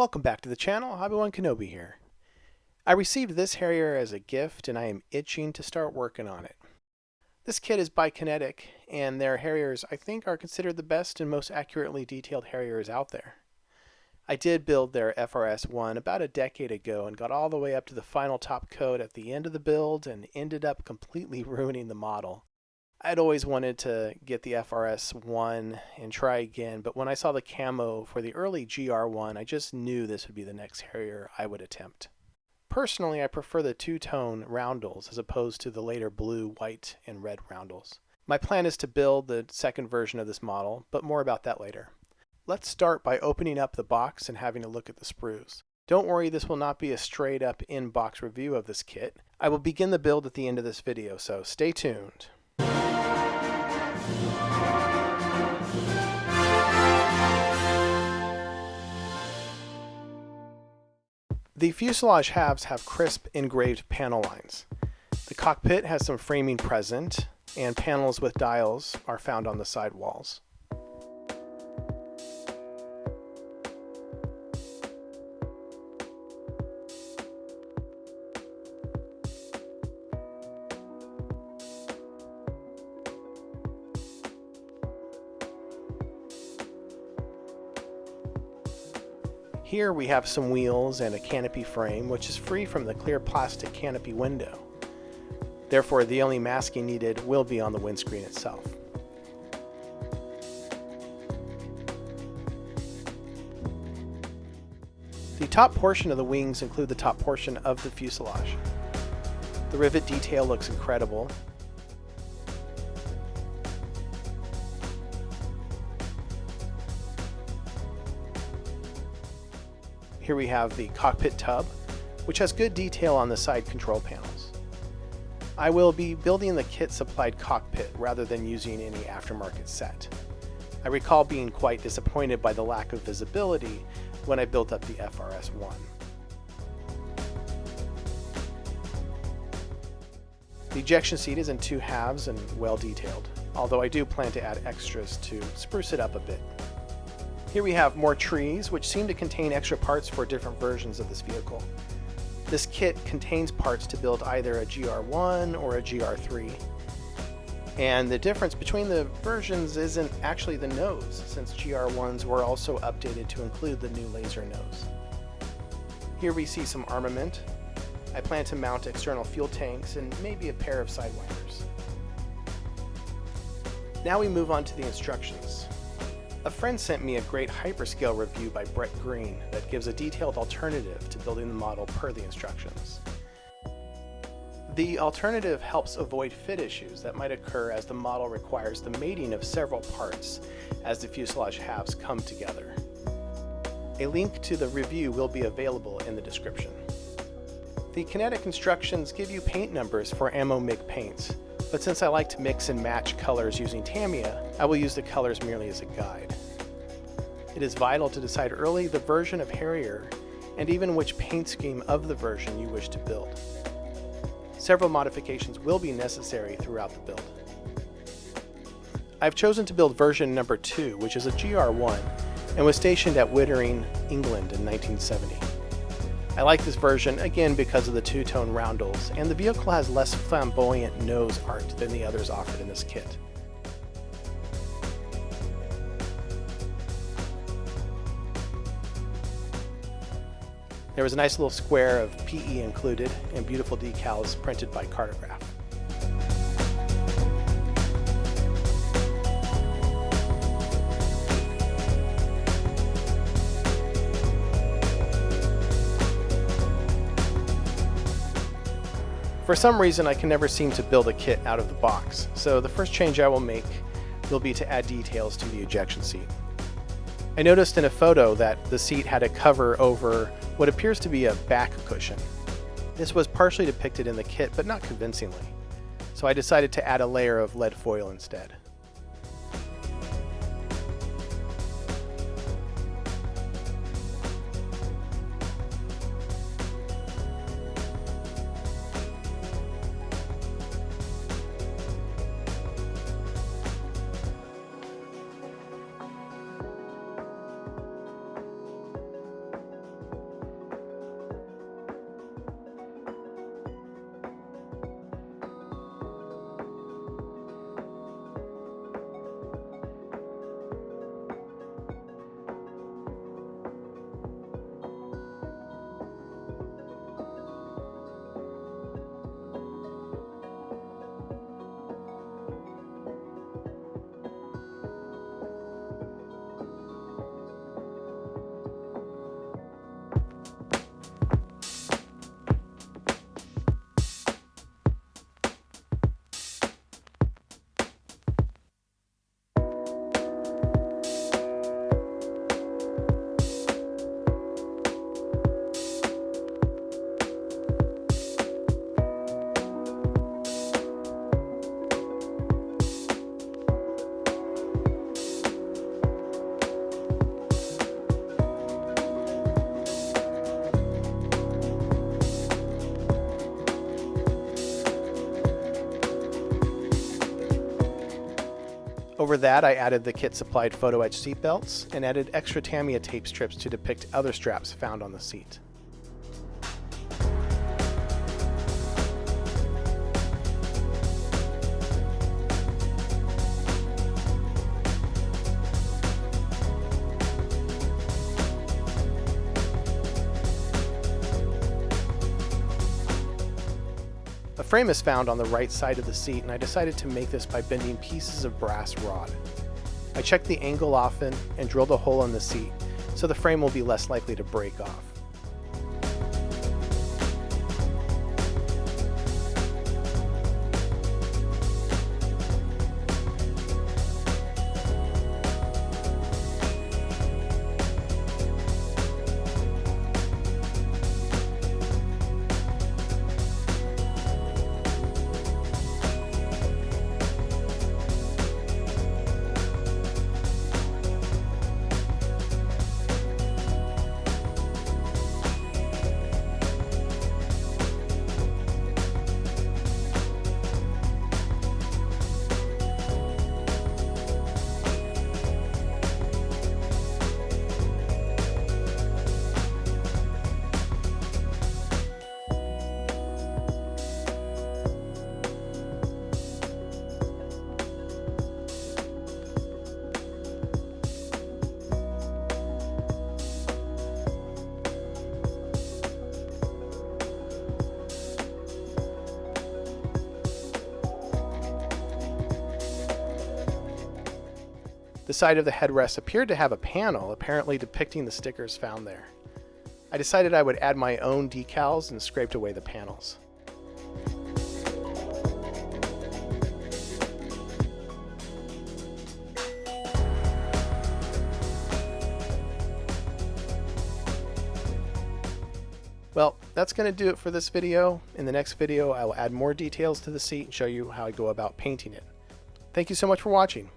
Welcome back to the channel, Obi-Wan Kenobi here. I received this Harrier as a gift and I am itching to start working on it. This kit is by Kinetic, and their Harriers I think are considered the best and most accurately detailed Harriers out there. I did build their FRS-1 about a decade ago and got all the way up to the final top coat at the end of the build and ended up completely ruining the model. I'd always wanted to get the FRS-1 and try again, but when I saw the camo for the early Gr.1, I just knew this would be the next Harrier I would attempt. Personally, I prefer the two-tone roundels as opposed to the later blue, white, and red roundels. My plan is to build the second version of this model, but more about that later. Let's start by opening up the box and having a look at the sprues. Don't worry, this will not be a straight-up in-box review of this kit. I will begin the build at the end of this video, so stay tuned. The fuselage halves have crisp engraved panel lines. The cockpit has some framing present, and panels with dials are found on the side walls. Here we have some wheels and a canopy frame, which is free from the clear plastic canopy window. Therefore, the only masking needed will be on the windscreen itself. The top portion of the wings include the top portion of the fuselage. The rivet detail looks incredible. Here we have the cockpit tub, which has good detail on the side control panels. I will be building the kit supplied cockpit rather than using any aftermarket set. I recall being quite disappointed by the lack of visibility when I built up the FRS-1. The ejection seat is in two halves and well detailed, although I do plan to add extras to spruce it up a bit. Here we have more trees, which seem to contain extra parts for different versions of this vehicle. This kit contains parts to build either a Gr.1 or a Gr.3. And the difference between the versions isn't actually the nose, since Gr.1s were also updated to include the new laser nose. Here we see some armament. I plan to mount external fuel tanks and maybe a pair of sidewinders. Now we move on to the instructions. A friend sent me a great hyperscale review by Brett Green that gives a detailed alternative to building the model per the instructions. The alternative helps avoid fit issues that might occur as the model requires the mating of several parts as the fuselage halves come together. A link to the review will be available in the description. The Kinetic instructions give you paint numbers for ammo MIG paints, but since I like to mix and match colors using Tamiya, I will use the colors merely as a guide. It is vital to decide early the version of Harrier and even which paint scheme of the version you wish to build. Several modifications will be necessary throughout the build. I've chosen to build version number 2, which is a Gr.1, and was stationed at Wittering, England in 1970. I like this version again because of the two-tone roundels, and the vehicle has less flamboyant nose art than the others offered in this kit. There was a nice little square of PE included, and beautiful decals printed by Cartograph. For some reason, I can never seem to build a kit out of the box, so the first change I will make will be to add details to the ejection seat. I noticed in a photo that the seat had a cover over what appears to be a back cushion. This was partially depicted in the kit, but not convincingly, so I decided to add a layer of lead foil instead. Over that, I added the kit-supplied photo etch seat belts and added extra Tamiya tape strips to depict other straps found on the seat. A frame is found on the right side of the seat, and I decided to make this by bending pieces of brass rod. I checked the angle often and drilled a hole in the seat so the frame will be less likely to break off. The side of the headrest appeared to have a panel, apparently depicting the stickers found there. I decided I would add my own decals and scraped away the panels. Well, that's going to do it for this video. In the next video, I will add more details to the seat and show you how I go about painting it. Thank you so much for watching.